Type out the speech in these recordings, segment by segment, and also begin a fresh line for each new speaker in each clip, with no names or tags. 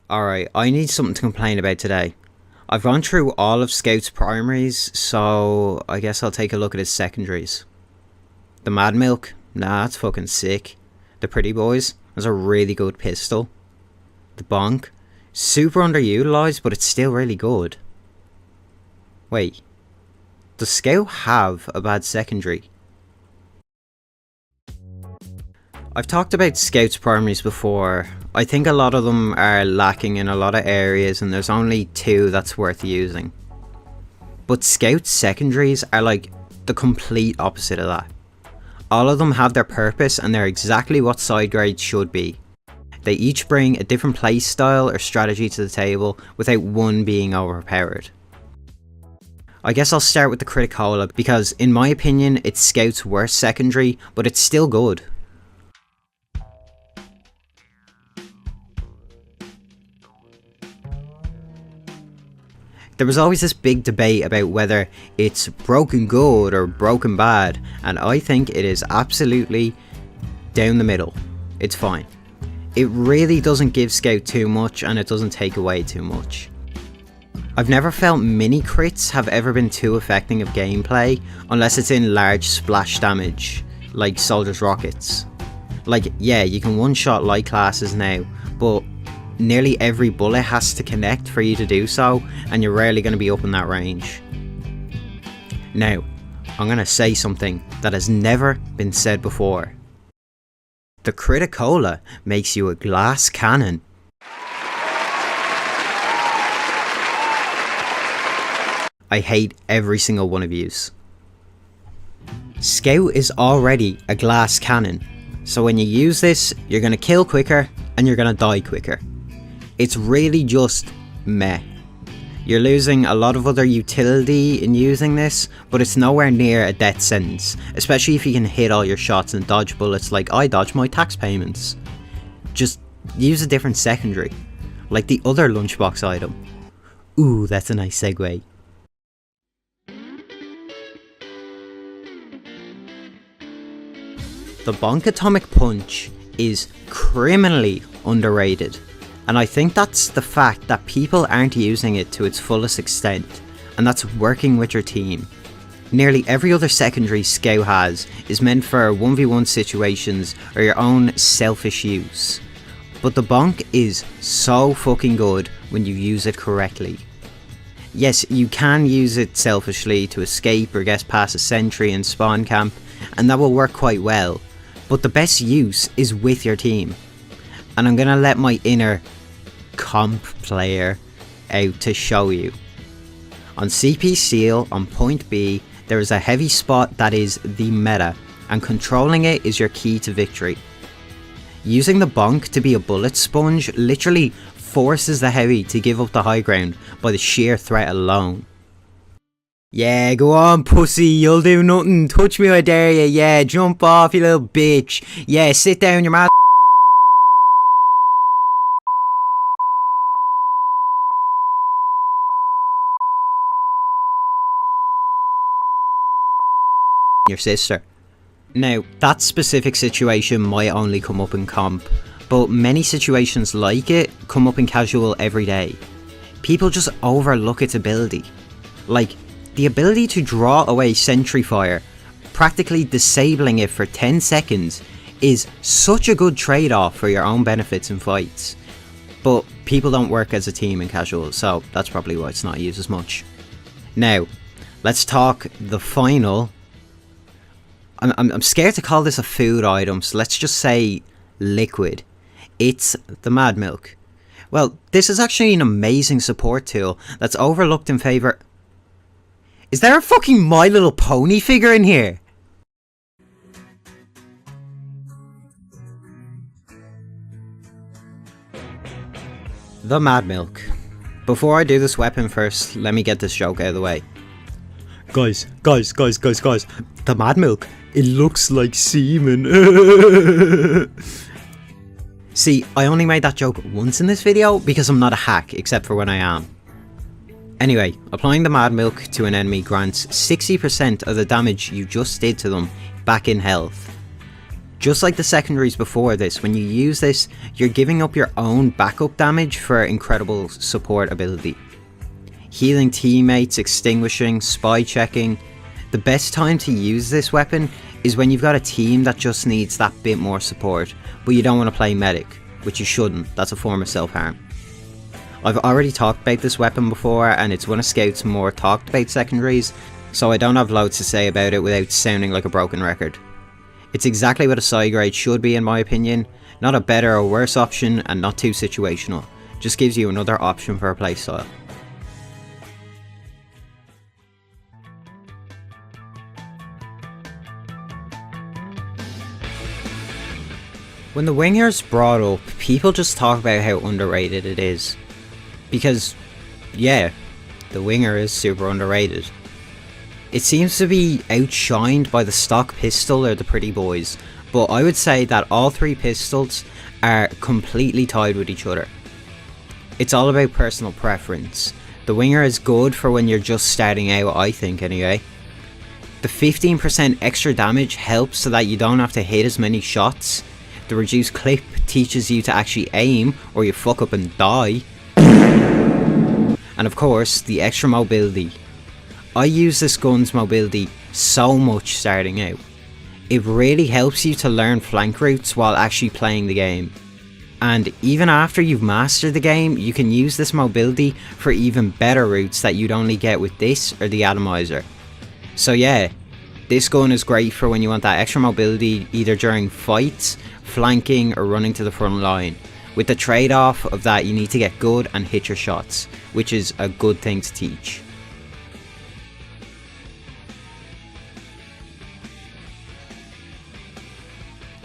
Alright, I need something to complain about today. I've gone through all of Scout's primaries, so I guess I'll take a look at his secondaries. The Mad Milk? Nah, that's fucking sick. The Pretty Boys? That's a really good pistol. The Bonk? Super underutilized, but it's still really good. Wait. Does Scout have a bad secondary? I've talked about Scout's primaries before. I think a lot of them are lacking in a lot of areas and there's only 2 that's worth using. But Scout's secondaries are like the complete opposite of that. All of them have their purpose and they're exactly what side grades should be. They each bring a different play style or strategy to the table without one being overpowered. I guess I'll start with the Criticola because in my opinion it's Scout's worst secondary, but it's still good. There was always this big debate about whether it's broken good or broken bad, and I think it is absolutely down the middle. It's fine. It really doesn't give Scout too much and it doesn't take away too much. I've never felt mini crits have ever been too affecting of gameplay unless it's in large splash damage, like Soldier's Rockets. Like, yeah, you can one-shot light classes now, but nearly every bullet has to connect for you to do so, and you're rarely going to be up in that range. Now, I'm going to say something that has never been said before. The Criticola makes you a glass cannon. I hate every single one of yous. Scout is already a glass cannon, so when you use this, you're going to kill quicker and you're going to die quicker. It's really just meh. You're losing a lot of other utility in using this, but it's nowhere near a death sentence, especially if you can hit all your shots and dodge bullets like I dodge my tax payments. Just use a different secondary, like the other lunchbox item. Ooh, that's a nice segue. The Bonk Atomic Punch is criminally underrated. And I think that's the fact that people aren't using it to its fullest extent, and that's working with your team. Nearly every other secondary Scout has is meant for 1v1 situations or your own selfish use. But the Bonk is so fucking good when you use it correctly. Yes, you can use it selfishly to escape or get past a sentry in spawn camp, and that will work quite well, but the best use is with your team. And I'm gonna let my inner comp player out to show you. On CP Seal, on point B, there is a heavy spot that is the meta, and controlling it is your key to victory. Using the Bonk to be a bullet sponge literally forces the heavy to give up the high ground by the sheer threat alone. Yeah, go on pussy, you'll do nothing, touch me I dare you, yeah, jump off you little bitch, yeah, sit down your mouth. Your sister. Now, that specific situation might only come up in comp, but many situations like it come up in casual every day. People just overlook its ability. Like, the ability to draw away sentry fire, practically disabling it for 10 seconds, is such a good trade-off for your own benefits in fights. But people don't work as a team in casual, so that's probably why it's not used as much. Now, let's talk the final. I'm scared to call this a food item, so let's just say liquid. It's the Mad Milk. Well, this is actually an amazing support tool that's overlooked in favour. Is there a fucking My Little Pony figure in here? The Mad Milk. Before I do this weapon first, let me get this joke out of the way. Guys, the Mad Milk, it looks like semen. See, I only made that joke once in this video because I'm not a hack, except for when I am. Anyway, applying the Mad Milk to an enemy grants 60% of the damage you just did to them back in health. Just like the secondaries before this, when you use this, you're giving up your own backup damage for incredible support ability. Healing teammates, extinguishing, spy checking. The best time to use this weapon is when you've got a team that just needs that bit more support, but you don't want to play medic, which you shouldn't. That's a form of self-harm. I've already talked about this weapon before, and it's one of Scout's more talked about secondaries, so I don't have loads to say about it without sounding like a broken record. It's exactly what a side grade should be in my opinion, not a better or worse option and not too situational, just gives you another option for a playstyle. When the winger's brought up, people just talk about how underrated it is. Because, yeah, the winger is super underrated. It seems to be outshined by the stock pistol or the pretty boys, but I would say that all three pistols are completely tied with each other. It's all about personal preference. The winger is good for when you're just starting out, I think anyway. The 15% extra damage helps so that you don't have to hit as many shots. The reduced clip teaches you to actually aim, or you fuck up and die. And of course, the extra mobility. I use this gun's mobility so much starting out. It really helps you to learn flank routes while actually playing the game. And even after you've mastered the game, you can use this mobility for even better routes that you'd only get with this or the atomizer. So yeah, this gun is great for when you want that extra mobility either during fights, flanking or running to the front line. With the trade-off of that, you need to get good and hit your shots, which is a good thing to teach.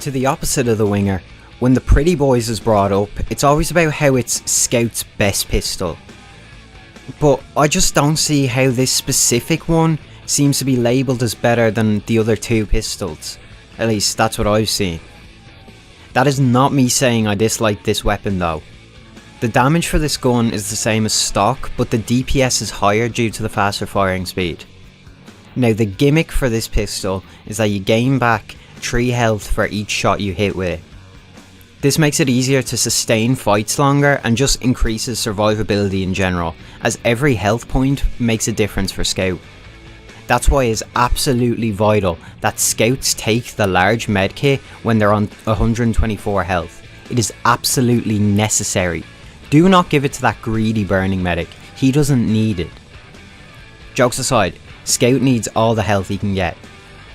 To the opposite of the winger, when the pretty boys is brought up, it's always about how it's Scout's best pistol. But I just don't see how this specific one seems to be labelled as better than the other two pistols. At least that's what I've seen. That is not me saying I dislike this weapon though. The damage for this gun is the same as stock, but the DPS is higher due to the faster firing speed. Now the gimmick for this pistol is that you gain back 3 health for each shot you hit with it. This makes it easier to sustain fights longer and just increases survivability in general, as every health point makes a difference for Scout. That's why it's absolutely vital that Scouts take the large medkit when they're on 124 health. It is absolutely necessary. Do not give it to that greedy burning medic, he doesn't need it. Jokes aside, Scout needs all the health he can get.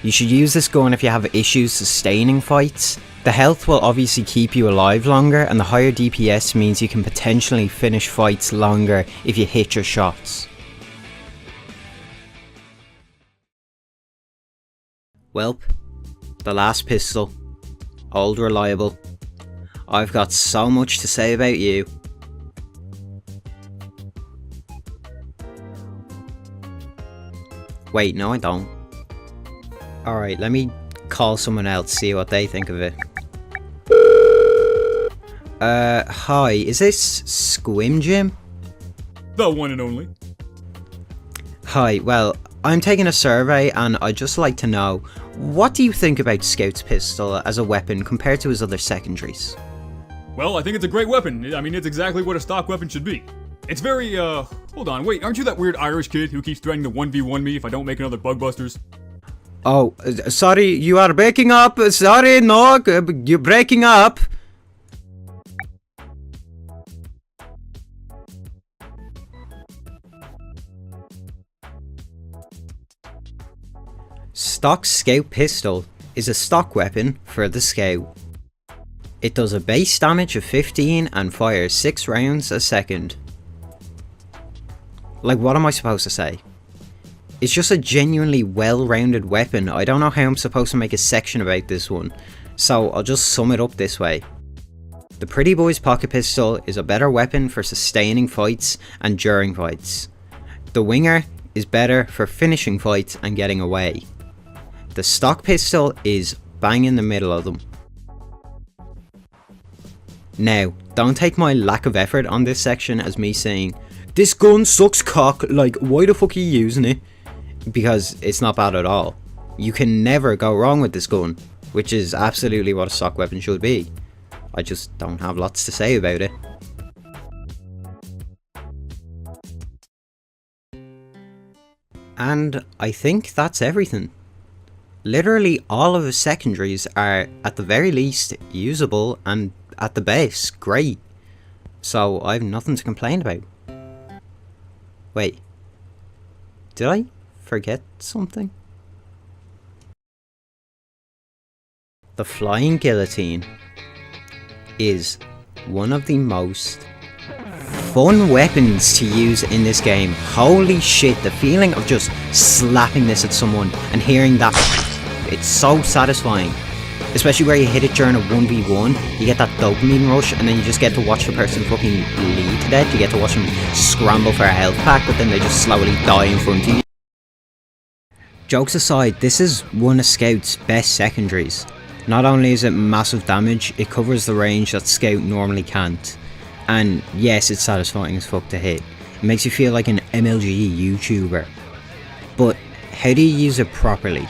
You should use this gun if you have issues sustaining fights. The health will obviously keep you alive longer, and the higher DPS means you can potentially finish fights longer if you hit your shots. Welp, the last pistol, old reliable. I've got so much to say about you. Wait, no I don't. Alright, let me call someone else, see what they think of it. Hi, is this Squim Jim?
The one and only.
Hi, well, I'm taking a survey and I'd just like to know, what do you think about Scout's pistol as a weapon compared to his other secondaries?
Well, I think it's a great weapon. I mean, it's exactly what a stock weapon should be. It's very, hold on, wait, aren't you that weird Irish kid who keeps threatening to 1v1 me if I don't make another Bugbusters?
Oh, sorry, you are breaking up. Sorry, no, you're breaking up. Stock Scout pistol is a stock weapon for the Scout. It does a base damage of 15 and fires 6 rounds a second. Like, what am I supposed to say? It's just a genuinely well-rounded weapon. I don't know how I'm supposed to make a section about this one, so I'll just sum it up this way. The Pretty Boy's pocket pistol is a better weapon for sustaining fights and during fights. The Winger is better for finishing fights and getting away. The stock pistol is bang in the middle of them. Now, don't take my lack of effort on this section as me saying, this gun sucks cock, like why the fuck are you using it? Because it's not bad at all. You can never go wrong with this gun. which is absolutely what a stock weapon should be. I just don't have lots to say about it. And I think that's everything. Literally all of his secondaries are, at the very least, usable, and at the best, great. So I have nothing to complain about. Wait, did I forget something? The Flying Guillotine is one of the most fun weapons to use in this game. Holy shit, the feeling of just slapping this at someone and hearing that, it's so satisfying. Especially where you hit it during a 1v1, you get that dopamine rush, and then you just get to watch the person fucking bleed to death. You get to watch them scramble for a health pack, but then they just slowly die in front of you. Jokes aside, this is one of Scout's best secondaries. Not only is it massive damage, it covers the range that Scout normally can't. And yes, it's satisfying as fuck to hit. It makes you feel like an MLG YouTuber. But how do you use it properly?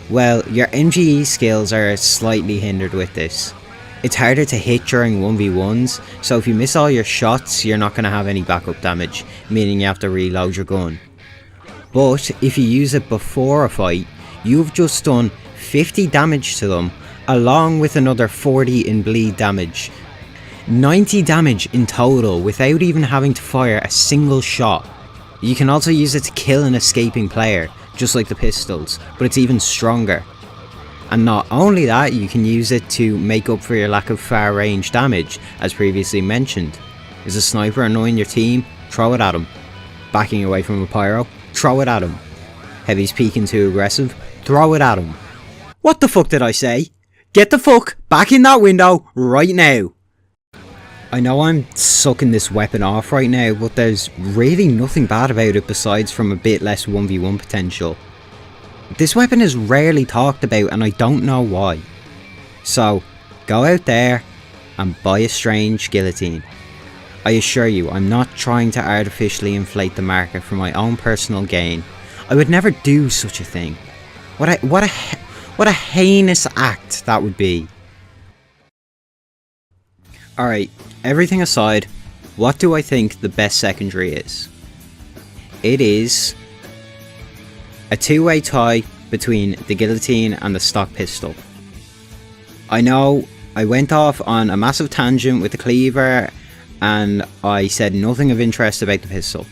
Well, your MGE skills are slightly hindered with this. It's harder to hit during 1v1s, so if you miss all your shots, you're not going to have any backup damage, meaning you have to reload your gun. But if you use it before a fight, you've just done 50 damage to them, along with another 40 in bleed damage. 90 damage in total without even having to fire a single shot. You can also use it to kill an escaping player, just like the pistols, but it's even stronger. And not only that, you can use it to make up for your lack of far range damage, as previously mentioned. Is a sniper annoying your team? Throw it at him. Backing away from a pyro? Throw it at him. Heavy's peeking too aggressive? Throw it at him. What the fuck did I say? Get the fuck back in that window right now. I know I'm sucking this weapon off right now, but there's really nothing bad about it besides from a bit less 1v1 potential. This weapon is rarely talked about and I don't know why. So, go out there and buy a strange guillotine. I assure you, I'm not trying to artificially inflate the market for my own personal gain. I would never do such a thing. What a heinous act that would be. Alright, everything aside, what do I think the best secondary is? It is a two-way tie between the guillotine and the stock pistol. I know I went off on a massive tangent with the Cleaver and I said nothing of interest about the pistol.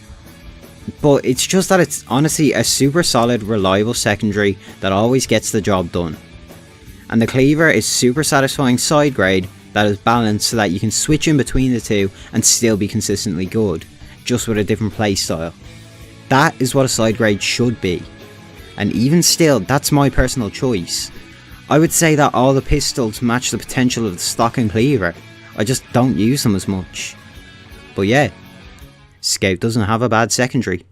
But it's just that it's honestly a super solid, reliable secondary that always gets the job done. And the Cleaver is super satisfying side grade that is balanced so that you can switch in between the two and still be consistently good, just with a different playstyle. That is what a side grade should be. And even still, that's my personal choice. I would say that all the pistols match the potential of the stock and Cleaver. I just don't use them as much. But yeah, Scout doesn't have a bad secondary.